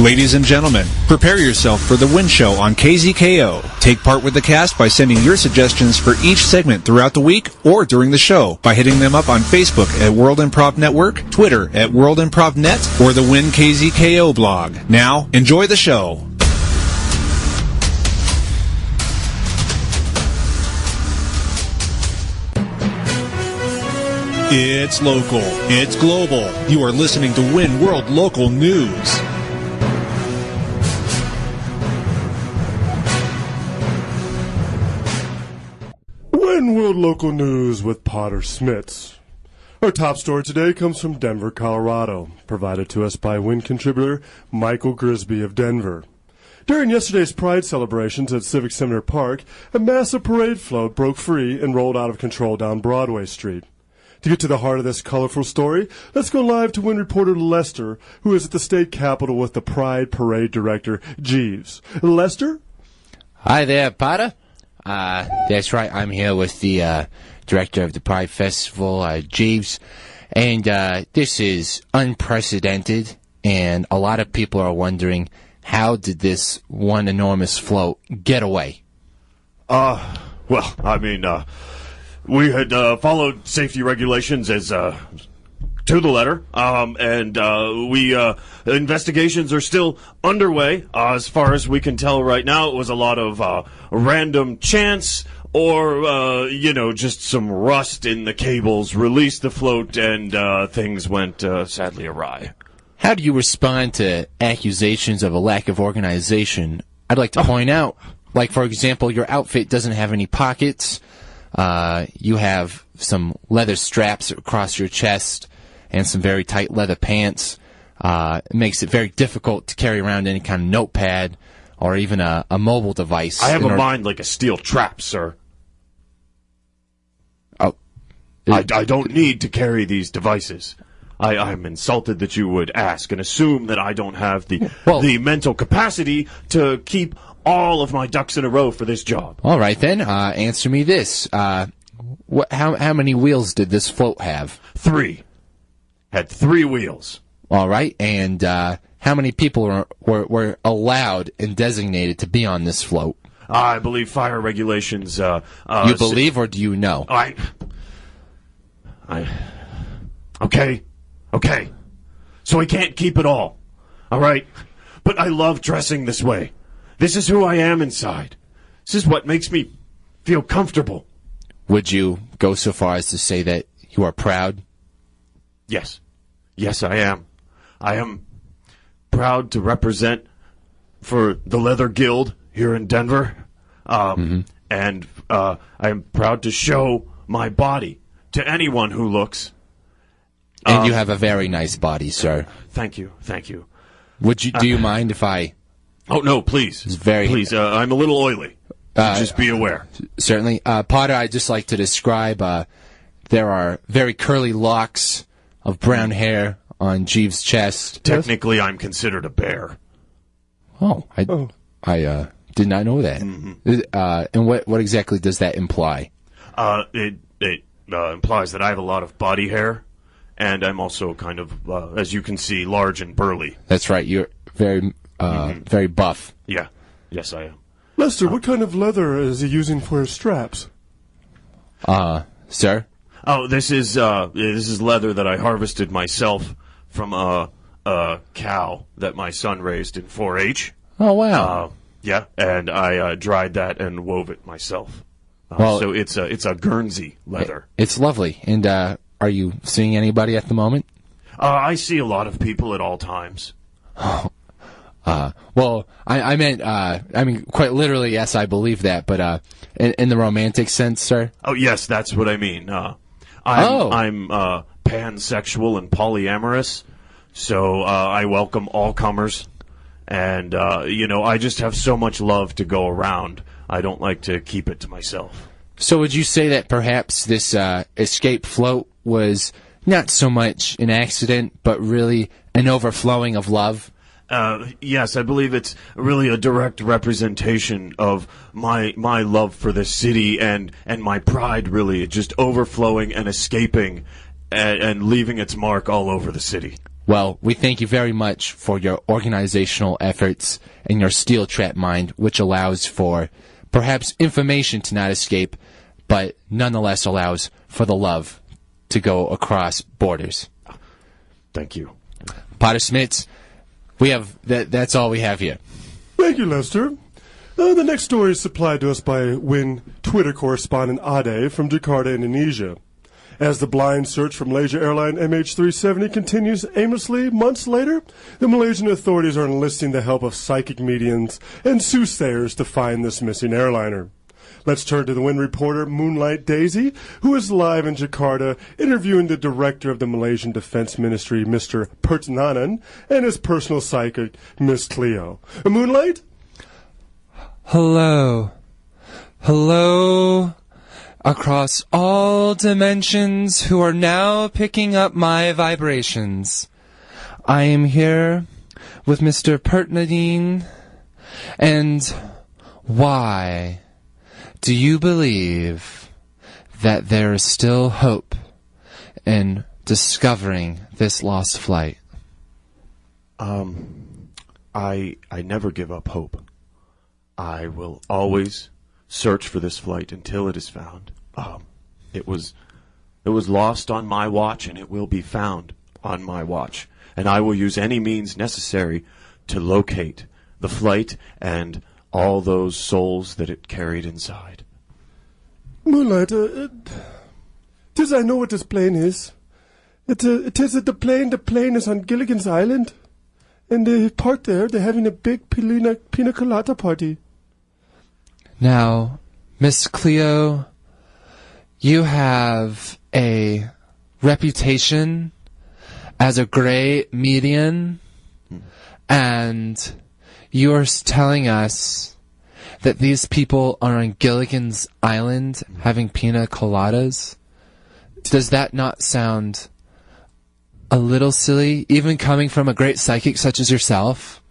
Ladies and gentlemen, prepare yourself for the Win Show on KZKO. Take part with the cast by sending your suggestions for each segment throughout the week or during the show by hitting them up on Facebook at World Improv Network, Twitter at World Improv Net, or the Win KZKO blog. Now, enjoy the show. It's local. It's global. You are listening to Win World Local News. Win World Local News with Potter Smittss. Our top story today comes from Denver, Colorado, provided to us by Win contributor Michael Grisby of Denver. During yesterday's Pride celebrations at Civic Center Park, a massive parade float broke free and rolled out of control down Broadway Street. To get to the heart of this colorful story, let's go live to Win reporter Lester, who is at the state capitol with the Pride Parade director, Jeeves. Lester? Hi there, Potter. That's right, I'm here with the director of the Pride Festival, Jeeves, and this is unprecedented, and a lot of people are wondering, how did this one enormous float get away? Well, I mean, we had followed safety regulations as to the letter, and investigations are still underway. As far as we can tell right now, it was a lot of random chance or, just some rust in the cables released the float, and things went sadly awry. How do you respond to accusations of a lack of organization? I'd like to point out, like, for example, your outfit doesn't have any pockets. You have some leather straps across your chest and some very tight leather pants. It makes it very difficult to carry around any kind of notepad or even a mobile device. I have a mind like a steel trap, sir. Oh, I don't need to carry these devices. I'm insulted that you would ask and assume that I don't have the mental capacity to keep all of my ducks in a row for this job. All right, then. Answer me this. How many wheels did this float have? 3. Had 3 wheels. All right, and how many people were allowed and designated to be on this float? I believe fire regulations... you believe, or do you know? Okay. So I can't keep it all. All right? But I love dressing this way. This is who I am inside. This is what makes me feel comfortable. Would you go so far as to say that you are proud? Yes. Yes, I am. I am proud to represent for the Leather Guild here in Denver. And I am proud to show my body to anyone who looks. And you have a very nice body, sir. Thank you. Do you mind if I... Oh, no, please. Please, I'm a little oily. Just be aware. Certainly. Potter, I'd just like to describe, there are very curly locks of brown hair on Jeeves' chest. Technically, I'm considered a bear. I did not know that. And what exactly does that imply? It implies that I have a lot of body hair, and I'm also kind of, as you can see, large and burly. That's right. You're very buff. Yeah. Yes, I am. Lester, what kind of leather is he using for his straps? Sir? Oh, this is leather that I harvested myself from a cow that my son raised in 4-H. Oh, wow. Yeah, and I dried that and wove it myself. So it's a Guernsey leather. It's lovely. And are you seeing anybody at the moment? I see a lot of people at all times. Well, I mean, quite literally, yes, I believe that, but in the romantic sense, sir? Oh, yes, that's what I mean. I'm pansexual and polyamorous, so I welcome all comers, and, I just have so much love to go around, I don't like to keep it to myself. So would you say that perhaps this escape float was not so much an accident, but really an overflowing of love? Yes, I believe it's really a direct representation of my love for the city and my pride, really, just overflowing and escaping and leaving its mark all over the city. Well, we thank you very much for your organizational efforts and your steel trap mind, which allows for perhaps information to not escape, but nonetheless allows for the love to go across borders. Thank you. Potter Smittss, we have that's all we have here. Thank you, Lester. The next story is supplied to us by WIN Twitter correspondent Ade from Jakarta, Indonesia. As the blind search for Malaysia airline MH370 continues aimlessly months later, the Malaysian authorities are enlisting the help of psychic mediums and soothsayers to find this missing airliner. Let's turn to the WIN reporter Moonlight Daisy, who is live in Jakarta interviewing the director of the Malaysian Defense Ministry, Mr. Pertnanan, and his personal psychic, Miss Cleo. Moonlight? Hello. Hello. Across all dimensions who are now picking up my vibrations. I am here with Mr. Pertnanan, and why do you believe that there is still hope in discovering this lost flight? I never give up hope. I will always search for this flight until it is found. It was lost on my watch, and it will be found on my watch. And I will use any means necessary to locate the flight and all those souls that it carried inside. Moonlight, I know what this plane is. It is the plane. The plane is on Gilligan's Island, and they parked there. They're having a big pina colada party. Now, Miss Cleo, you have a reputation as a great medium, and you are telling us that these people are on Gilligan's Island having pina coladas? Does that not sound a little silly, even coming from a great psychic such as yourself?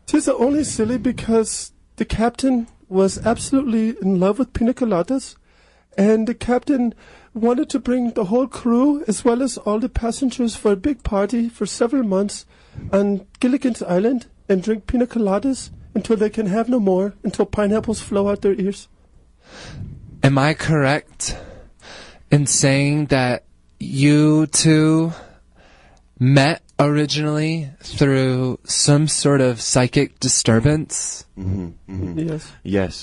It is only silly because the captain was absolutely in love with pina coladas, and the captain wanted to bring the whole crew as well as all the passengers for a big party for several months on Gilligan's Island and drink pina coladas until they can have no more, until pineapples flow out their ears. Am I correct in saying that you two met originally through some sort of psychic disturbance? Yes.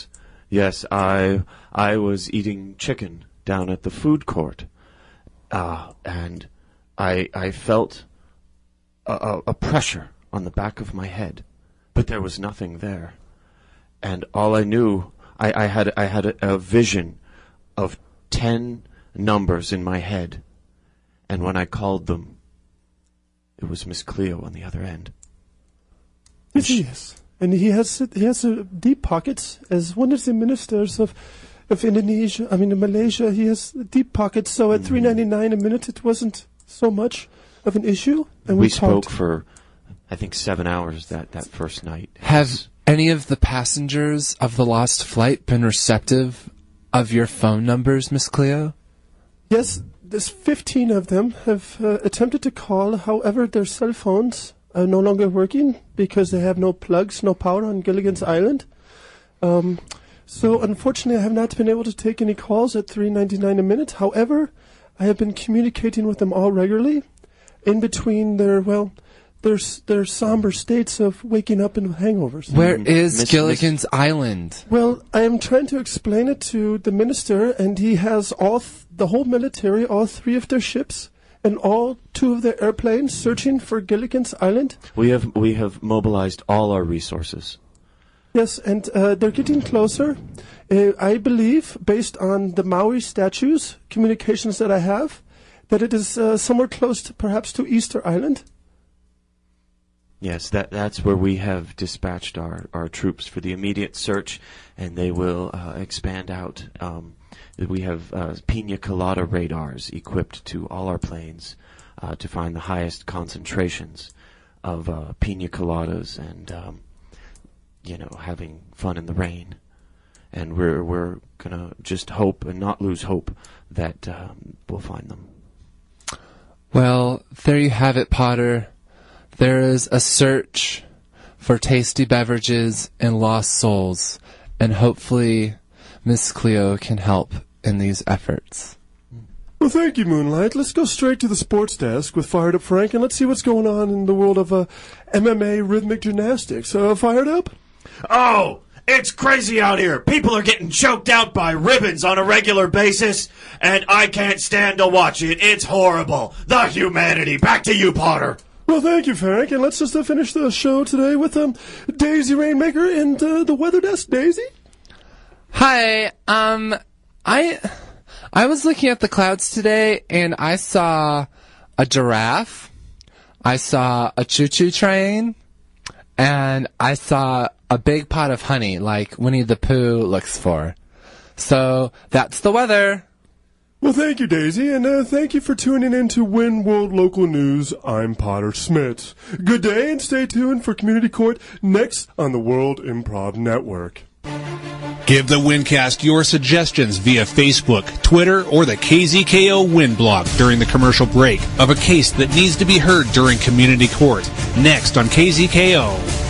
I was eating chicken down at the food court, and I felt a pressure on the back of my head, but there was nothing there. And all I knew, I had a vision of 10 numbers in my head, and when I called them, it was Miss Cleo on the other end. Yes. And he has deep pockets. As one of the ministers of Malaysia, he has deep pockets. So at $3.99 a minute, it wasn't so much of an issue. And we spoke for, I think, 7 hours that first night. Have any of the passengers of the lost flight been receptive of your phone numbers, Miss Cleo? Yes, there's 15 of them have attempted to call. However, their cell phones are no longer working because they have no plugs, no power on Gilligan's Island. So unfortunately, I have not been able to take any calls at $3.99 a minute. However, I have been communicating with them all regularly in between their somber states of waking up in hangovers. Where is Gilligan's Island? Well, I am trying to explain it to the minister, and he has the whole military, all 3 of their ships, and all 2 of their airplanes searching for Gilligan's Island. We have mobilized all our resources. Yes, and they're getting closer. I believe, based on the Maui statues, communications that I have, that it is somewhere close to perhaps to Easter Island. Yes, that's where we have dispatched our troops for the immediate search, and they will expand out. We have pina colada radars equipped to all our planes to find the highest concentrations of pina coladas and having fun in the rain. And we're gonna just hope and not lose hope that we'll find them. Well, there you have it, Potter. There is a search for tasty beverages and lost souls, and hopefully Miss Cleo can help in these efforts. Well, thank you, Moonlight. Let's go straight to the sports desk with Fired Up Frank, and let's see what's going on in the world of MMA rhythmic gymnastics. Fired Up? Oh, it's crazy out here. People are getting choked out by ribbons on a regular basis, and I can't stand to watch it. It's horrible. The humanity. Back to you, Potter. Well, thank you, Frank, and let's just finish the show today with Daisy Rainmaker and the weather desk. Daisy? Hi, I was looking at the clouds today, and I saw a giraffe, I saw a choo-choo train, and I saw a big pot of honey, like Winnie the Pooh looks for. So, that's the weather. Well, thank you, Daisy, and thank you for tuning in to Win World Local News. I'm Potter Smittss. Good day, and stay tuned for Community Court next on the World Improv Network. Give the Wincast your suggestions via Facebook, Twitter, or the KZKO Win blog during the commercial break of a case that needs to be heard during Community Court. Next on KZKO.